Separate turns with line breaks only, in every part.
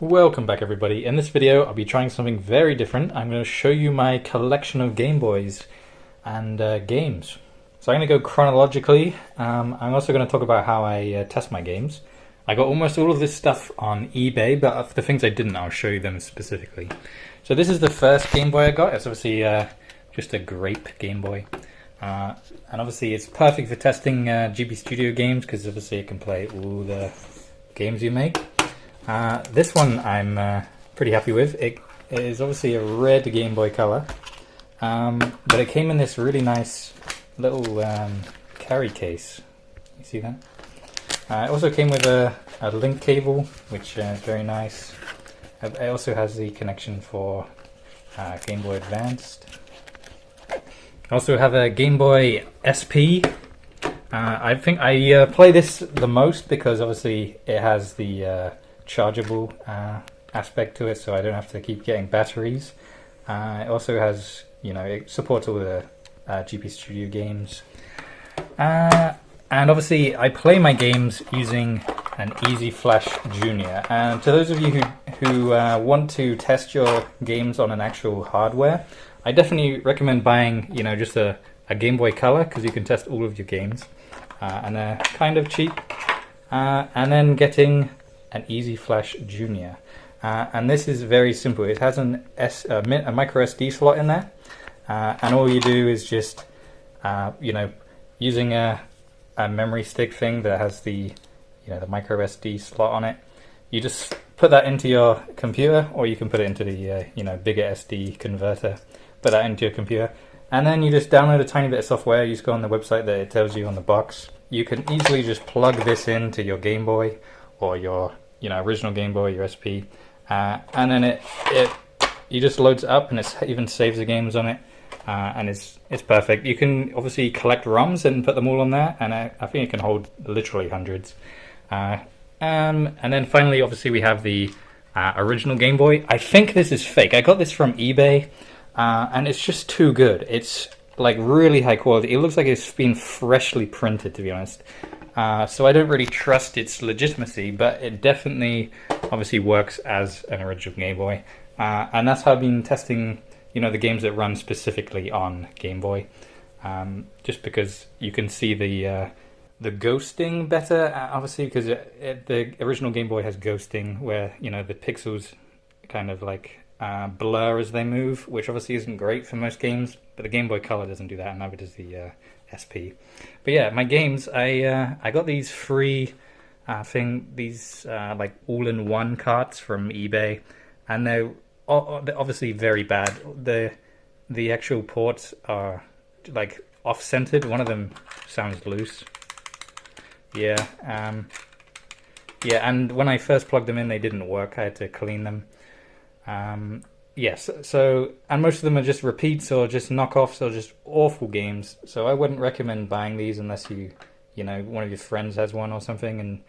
Welcome back everybody. In this video I'll be trying something very different. I'm going to show you my collection of Game Boys and games. So I'm going to go chronologically. I'm also going to talk about how I test my games. I got almost all of this stuff on eBay, but for the things I didn't, I'll show you them specifically. So this is the first Game Boy I got. It's obviously just a grape Game Boy. And obviously it's perfect for testing GB Studio games because obviously it can play all the games you make. This one I'm pretty happy with. It is obviously a red Game Boy Color, but it came in this really nice little carry case. You see that? It also came with a link cable, which is very nice. It also has the connection for Game Boy Advanced. I also have a Game Boy SP. I think I play this the most because obviously it has the chargeable aspect to it, so I don't have to keep getting batteries. It also has, it supports all the GP Studio games. And obviously I play my games using an Easy Flash Junior. And to those of you who want to test your games on an actual hardware, I definitely recommend buying, just a Game Boy Color, because you can test all of your games. And they're kind of cheap. And then getting an Easy Flash Junior, and this is very simple. It has a micro SD slot in there, and all you do is just, using a memory stick thing that has the, the micro SD slot on it. You just put that into your computer, or you can put it into the, bigger SD converter. Put that into your computer, and then you just download a tiny bit of software. You just go on the website that it tells you on the box. You can easily just plug this into your Game Boy or your original Game Boy, your SP, and then you just loads it up, and it even saves the games on it, and it's perfect. You can obviously collect ROMs and put them all on there, and I think it can hold literally hundreds. And then finally, obviously, we have the original Game Boy. I think this is fake. I got this from eBay, and it's just too good. It's like really high quality. It looks like it's been freshly printed, to be honest. So I don't really trust its legitimacy, but it definitely obviously works as an original Game Boy. And that's how I've been testing, the games that run specifically on Game Boy. Just because you can see the ghosting better, obviously, because the original Game Boy has ghosting where, the pixels kind of like blur as they move, which obviously isn't great for most games, but the Game Boy Color doesn't do that, and neither does the SP. But yeah, my games, I got these free like all-in-one carts from eBay, and they're obviously very bad. The actual ports are like off-centered. One of them sounds loose. Yeah, and when I first plugged them in, they didn't work. I had to clean them. Yes, so, and most of them are just repeats or just knockoffs or just awful games. So I wouldn't recommend buying these unless one of your friends has one or something and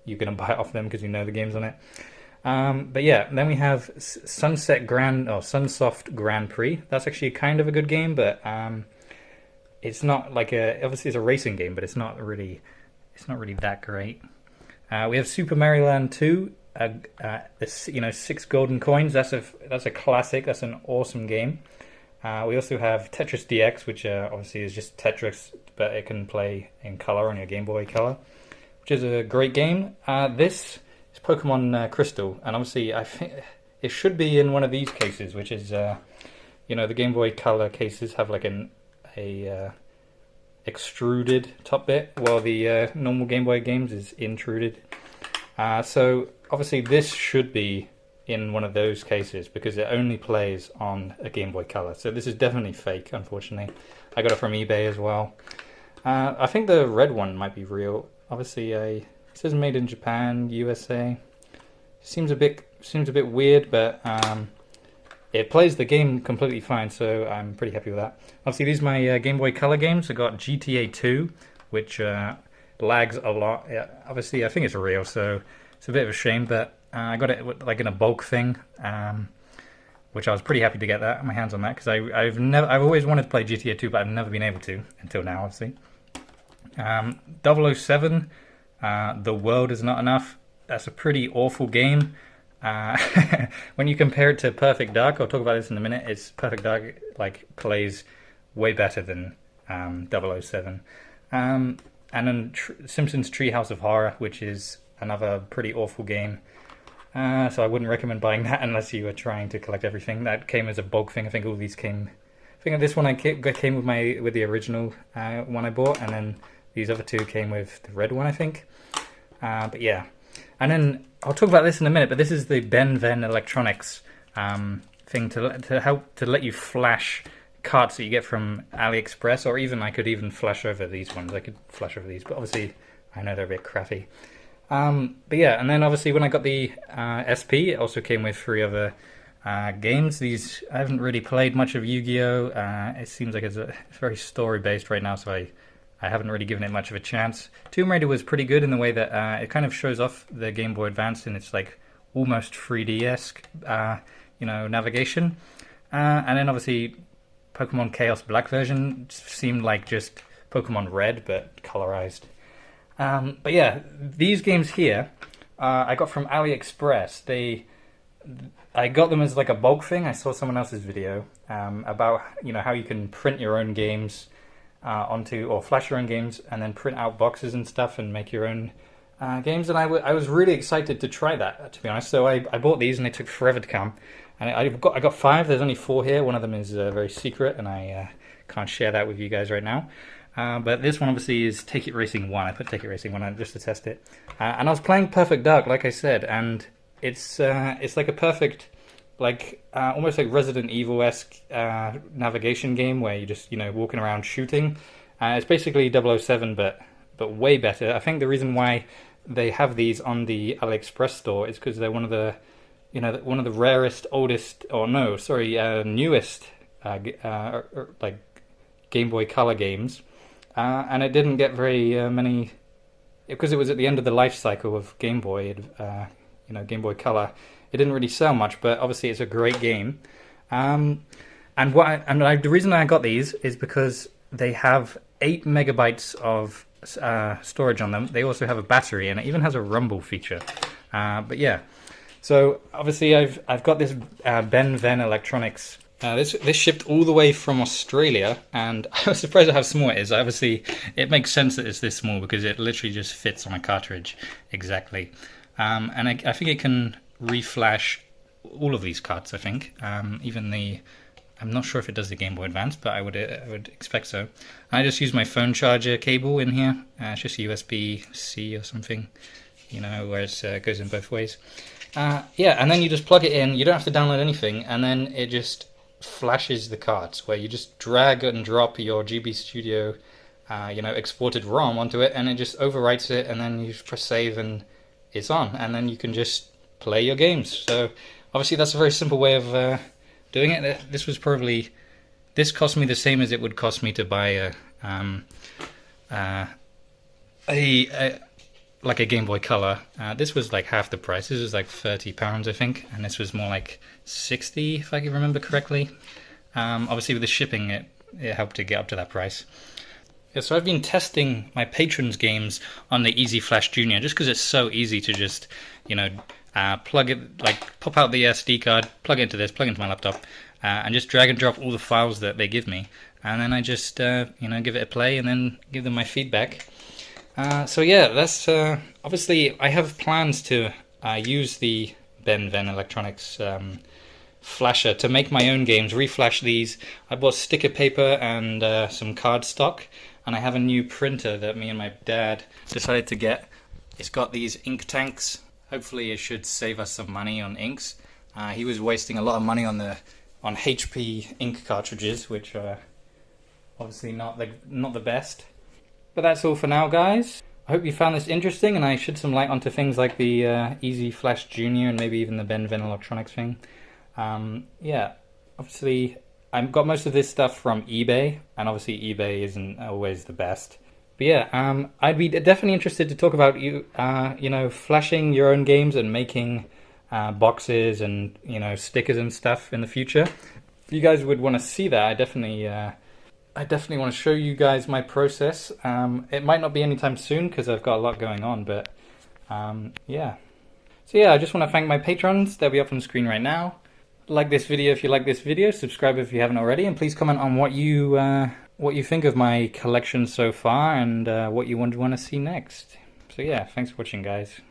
you're going to buy it off them because you know the game's on it. But yeah, then we have Sunsoft Grand Prix. That's actually kind of a good game, but it's not like obviously it's a racing game, but it's not really that great. We have Super Mario Land 2. 6 golden coins. That's a classic. That's an awesome game. We also have Tetris DX, which obviously is just Tetris, but it can play in color on your Game Boy Color, which is a great game. This is Pokemon Crystal, and obviously I think it should be in one of these cases, which is the Game Boy Color cases have like a extruded top bit, while the normal Game Boy games is intruded. So obviously this should be in one of those cases because it only plays on a Game Boy Color. So this is definitely fake, unfortunately. I got it from eBay as well. I think the red one might be real. Obviously, it says made in Japan, USA. Seems a bit weird, but it plays the game completely fine, so I'm pretty happy with that. Obviously, these are my Game Boy Color games. I got GTA 2, which lags a lot. Yeah, obviously, I think it's real, so it's a bit of a shame, but I got it like in a bulk thing, which I was pretty happy to get my hands on that because I've always wanted to play GTA 2, but I've never been able to until now, obviously. 007, The World Is Not Enough. That's a pretty awful game. uh, when you compare it to Perfect Dark, I'll talk about this in a minute. It's Perfect Dark like plays way better than 007. And then Simpsons Treehouse of Horror, which is another pretty awful game. So I wouldn't recommend buying that unless you were trying to collect everything. That came as a bulk thing. I think all these came. I think this one came with the original one I bought, and then these other two came with the red one, I think. But yeah, and then I'll talk about this in a minute. But this is the Ben Ven Electronics thing to let you flash carts that you get from AliExpress, or even I could even flash over these ones. I could flash over these, but obviously I know they're a bit crappy. But yeah, and then obviously when I got the SP, it also came with 3 other games. These I haven't really played much of Yu-Gi-Oh. It seems like it's very story-based right now, so I haven't really given it much of a chance. Tomb Raider was pretty good in the way that it kind of shows off the Game Boy Advance, and it's like almost 3D-esque, navigation. And then obviously Pokemon Chaos Black version seemed like just Pokemon Red, but colorized. But yeah, these games here, I got from AliExpress. I got them as like a bulk thing. I saw someone else's video about how you can print your own games or flash your own games, and then print out boxes and stuff and make your own games. And I was really excited to try that, to be honest. So I bought these, and they took forever to come. And I got 5. There's only 4 here. One of them is very secret, and I can't share that with you guys right now. But this one obviously is Take It Racing 1. I put Take It Racing 1 on just to test it. And I was playing Perfect Dark, like I said, and it's like a perfect, almost like Resident Evil-esque navigation game where you just, walking around shooting. It's basically 007, but way better. I think the reason why they have these on the AliExpress store is because they're one of the rarest, newest Game Boy Color games. And it didn't get very many, because it was at the end of the life cycle of Game Boy, Game Boy Color. It didn't really sell much, but obviously it's a great game. The reason I got these is because they have 8 megabytes of storage on them. They also have a battery, and it even has a rumble feature. But yeah, so obviously I've got this Ben Ven Electronics. This shipped all the way from Australia, and I was surprised at how small it is. Obviously, it makes sense that it's this small because it literally just fits on a cartridge exactly. And I think it can reflash all of these carts, I think. I'm not sure if it does the Game Boy Advance, but I would expect so. I just use my phone charger cable in here. It's just USB-C or something, where it goes in both ways. And then you just plug it in. You don't have to download anything, and then it just flashes the cards, where you just drag and drop your GB Studio exported ROM onto it, and it just overwrites it, and then you press save and it's on, and then you can just play your games. So obviously that's a very simple way of doing it. This cost me the same as it would cost me to buy a Game Boy Color. This was like half the price. This was like £30, I think, and this was more like 60, if I can remember correctly. Obviously, with the shipping, it helped to get up to that price. Yeah, so I've been testing my patrons' games on the Easy Flash Junior, just because it's so easy to just, plug it, pop out the SD card, plug it into this, plug it into my laptop, and just drag and drop all the files that they give me, and then I just, give it a play, and then give them my feedback. So yeah, that's obviously I have plans to use the Ben Ven Electronics flasher to make my own games, reflash these. I bought sticker paper and some cardstock, and I have a new printer that me and my dad decided to get. It's got these ink tanks. Hopefully it should save us some money on inks. He was wasting a lot of money on HP ink cartridges, which are obviously not the best. But that's all for now, guys. I hope you found this interesting, and I shed some light onto things like the Easy Flash Junior and maybe even the Ben Ven Electronics thing. Obviously I've got most of this stuff from eBay, and obviously eBay isn't always the best. But yeah, I'd be definitely interested to talk about flashing your own games and making boxes and stickers and stuff in the future. If you guys would want to see that, I definitely want to show you guys my process. It might not be anytime soon because I've got a lot going on, but yeah. So yeah, I just want to thank my patrons. They'll be up on the screen right now. Like this video if you like this video, subscribe if you haven't already, and please comment on what you think of my collection so far and what you want to see next. So yeah, thanks for watching, guys.